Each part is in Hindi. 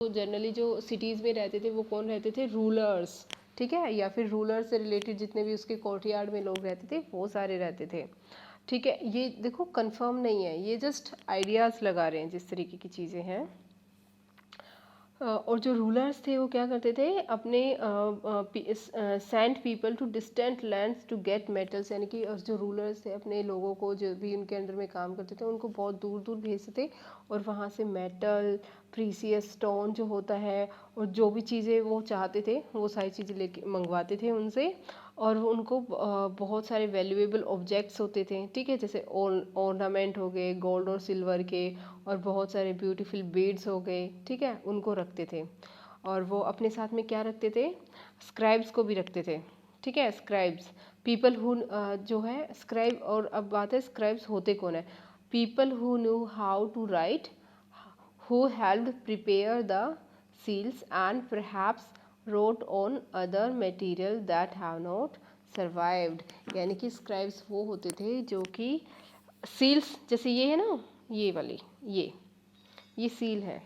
तो जनरली जो सिटीज़ में रहते थे वो कौन रहते थे, रूलर्स, ठीक है, या फिर रूलर से रिलेटेड जितने भी उसके कोर्टयार्ड में लोग रहते थे वो सारे रहते थे, ठीक है। ये देखो कंफर्म नहीं है, ये जस्ट आइडियाज़ लगा रहे हैं जिस तरीके की चीज़ें हैं। और जो रूलर्स थे वो क्या करते थे, अपने send people to distant lands to get metals, यानी कि जो रूलर्स थे अपने लोगों को, जो भी उनके अंडर में काम करते थे, उनको बहुत दूर दूर भेजते थे और वहाँ से मेटल, प्रीसियस स्टोन जो होता है, और जो भी चीज़ें वो चाहते थे वो सारी चीज़ें लेके मंगवाते थे उनसे। और उनको बहुत सारे वैल्यूएबल ऑब्जेक्ट्स होते थे, ठीक है, जैसे ऑर्नामेंट हो गए गोल्ड और सिल्वर के, और बहुत सारे ब्यूटीफुल बीड्स हो गए, ठीक है, उनको रखते थे। और वो अपने साथ में क्या रखते थे, स्क्राइब्स को भी रखते थे, ठीक है। स्क्राइब्स पीपल हु, जो है स्क्राइब, और अब बात है स्क्राइब्स होते कौन है, people who knew how to write, who helped prepare the seals and perhaps wrote on other material that have not survived। यानी कि स्क्राइब्स वो होते थे जो कि सील्स, जैसे ये है ना, ये वाली, ये सील है,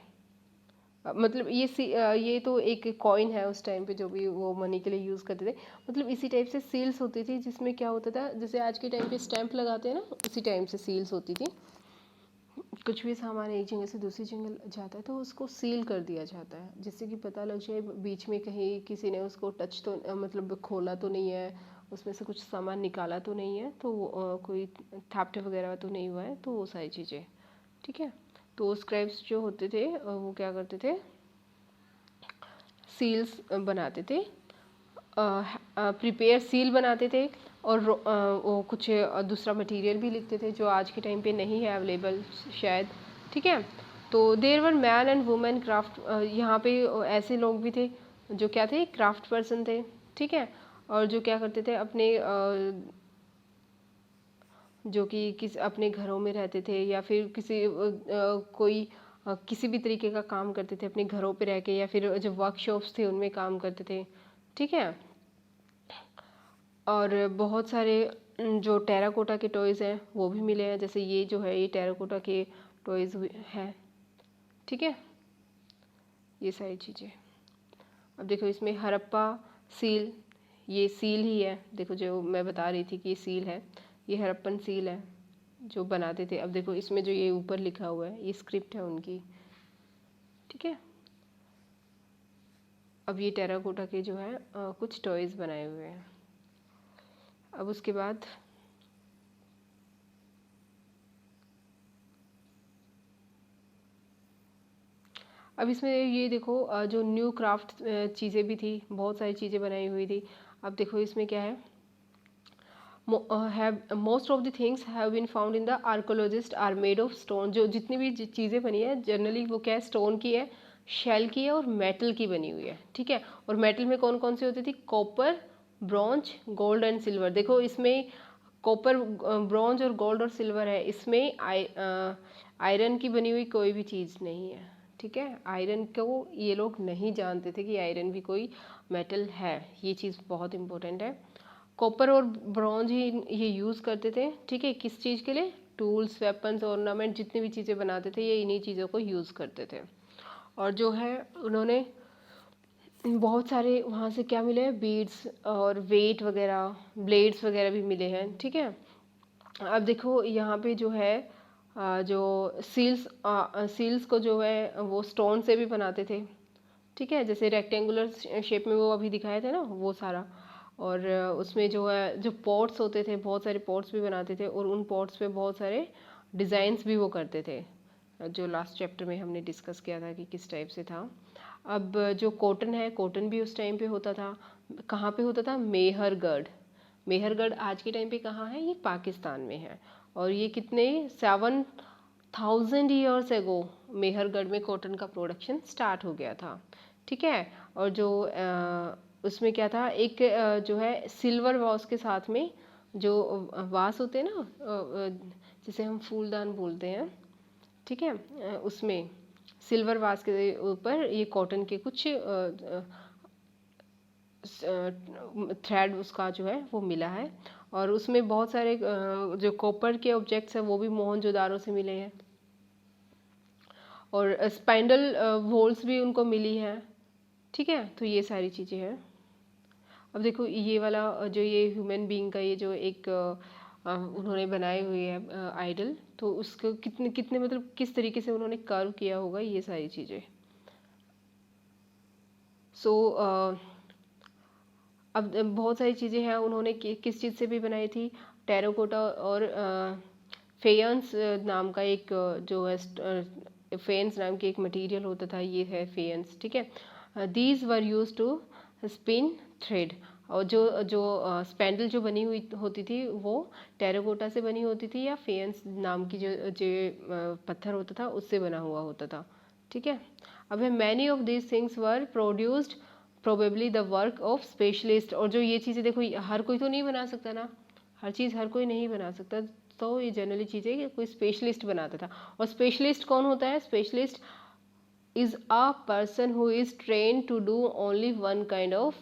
मतलब ये तो एक कॉइन है उस टाइम पे जो भी वो मनी के लिए यूज़ करते थे, मतलब इसी टाइप से सील्स होती थी, जिसमें क्या होता था, जैसे आज के टाइम पे स्टैंप लगाते हैं ना, उसी टाइम से सील्स होती थी। कुछ भी सामान एक जगह से दूसरी जगह जाता है तो उसको सील कर दिया जाता है, जिससे कि पता लग जाए बीच में कहीं किसी ने उसको टच तो मतलब खोला तो नहीं है, उसमें से कुछ सामान निकाला तो नहीं है, तो कोई थेफ्ट वगैरह तो नहीं हुआ है, तो वो सारी चीज़ें, ठीक है। तो स्क्राइब्स जो होते थे वो क्या करते थे, सील्स बनाते थे, प्रिपेयर सील बनाते थे, और वो कुछ दूसरा मटेरियल भी लिखते थे जो आज के टाइम पे नहीं है अवेलेबल शायद, ठीक है। तो there were man and women craft, यहाँ पे ऐसे लोग भी थे जो क्या थे, क्राफ्ट पर्सन थे, ठीक है, और जो क्या करते थे अपने जो कि अपने घरों में रहते थे, या फिर कोई किसी भी तरीके का काम करते थे अपने घरों पे रह के, या फिर जो वर्कशॉप्स थे उनमें काम करते थे, ठीक है। और बहुत सारे जो टेराकोटा के टॉयज़ हैं वो भी मिले हैं, जैसे ये जो है ये टेराकोटा के टॉयज़ हैं, ठीक है, ये सारी चीज़ें। अब देखो इसमें हड़प्पा सील, ये सील ही है, देखो जो मैं बता रही थी कि ये सील है, ये हड़प्पन सील है जो बनाते थे। अब देखो इसमें जो ये ऊपर लिखा हुआ है ये स्क्रिप्ट है उनकी, ठीक है। अब ये टेराकोटा के जो है कुछ टॉयज़ बनाए हुए हैं। अब उसके बाद अब इसमें ये देखो जो न्यू क्राफ्ट चीज़ें भी थी, बहुत सारी चीज़ें बनाई हुई थी। अब देखो इसमें क्या है, most of the things have been found in the archaeologist are made of stone. जो जितनी भी चीज़ें बनी है जनरली वो क्या है, स्टोन की है, शेल की है और मेटल की बनी हुई है, ठीक है। और मेटल में कौन कौन सी होती थी, copper, bronze, gold and silver. देखो इसमें कॉपर, ब्रॉन्ज और गोल्ड और सिल्वर है, इसमें आयरन की बनी हुई कोई भी चीज़ नहीं है, ठीक है। आयरन को ये लोग नहीं जानते थे कि आयरन भी कोई मेटल है, ये चीज़ बहुत इंपॉर्टेंट है। कॉपर और ब्रॉन्ज ही ये यूज़ करते थे, ठीक है, किस चीज़ के लिए, टूल्स, वेपन्स, ऑर्नामेंट, जितनी भी चीज़ें बनाते थे ये इन्हीं चीज़ों को यूज़ करते थे। और जो है उन्होंने बहुत सारे वहाँ से क्या मिले हैं, बीड्स और वेट वगैरह, ब्लेड्स वगैरह भी मिले हैं, ठीक है। अब देखो यहाँ पे जो है जो सील्स को जो है वो स्टोन से भी बनाते थे, ठीक है, जैसे रेक्टेंगुलर शेप में वो अभी दिखाए थे ना वो सारा। और उसमें जो है जो पॉट्स होते थे, बहुत सारे पॉट्स भी बनाते थे, और उन पॉट्स पे बहुत सारे डिज़ाइंस भी वो करते थे, जो लास्ट चैप्टर में हमने डिस्कस किया था कि किस टाइप से था। अब जो कॉटन है, कॉटन भी उस टाइम पे होता था, कहाँ पे होता था, मेहरगढ़। मेहरगढ़ आज के टाइम पे कहाँ है, ये पाकिस्तान में है। और ये कितने 7,000 ईयर्स एगो मेहरगढ़ में कॉटन का प्रोडक्शन स्टार्ट हो गया था, ठीक है। और जो उसमें क्या था, एक जो है सिल्वर वास के साथ में जो वास होते हैं ना, जिसे हम फूलदान बोलते हैं, ठीक है, उसमें सिल्वर वास के ऊपर ये कॉटन के कुछ थ्रेड उसका जो है वो मिला है। और उसमें बहुत सारे जो कॉपर के ऑब्जेक्ट्स हैं वो भी मोहनजोदारो से मिले हैं। और स्पाइंडल वोल्स भी उनको मिली हैं, ठीक है। तो ये सारी चीज़ें हैं। अब देखो ये वाला जो ये ह्यूमन बीइंग का ये जो एक उन्होंने बनाए हुए है आइडल, तो उसको कितने कितने मतलब किस तरीके से उन्होंने कर्व किया होगा, ये सारी चीज़ें। सो अब बहुत सारी चीज़ें हैं उन्होंने किस चीज़ से भी बनाई थी, टेराकोटा और फेयंस नाम का एक जो है फेयंस नाम की एक मटेरियल होता था, ये है फेयंस, ठीक है। These were used to spin thread, और जो जो स्पेंडल जो बनी हुई होती थी वो टेराकोटा से बनी होती थी या फेयंस नाम की जो जो पत्थर होता था उससे बना हुआ होता था, ठीक है। अब है many of these things were produced probably the work of specialist, और जो ये चीज़ें देखो हर कोई तो नहीं बना सकता ना, हर चीज़ हर कोई नहीं बना सकता, तो ये जनरली चीज़ें कोई स्पेशलिस्ट बनाता था। और स्पेशलिस्ट कौन होता है, specialist is a person who is train to do only one kind of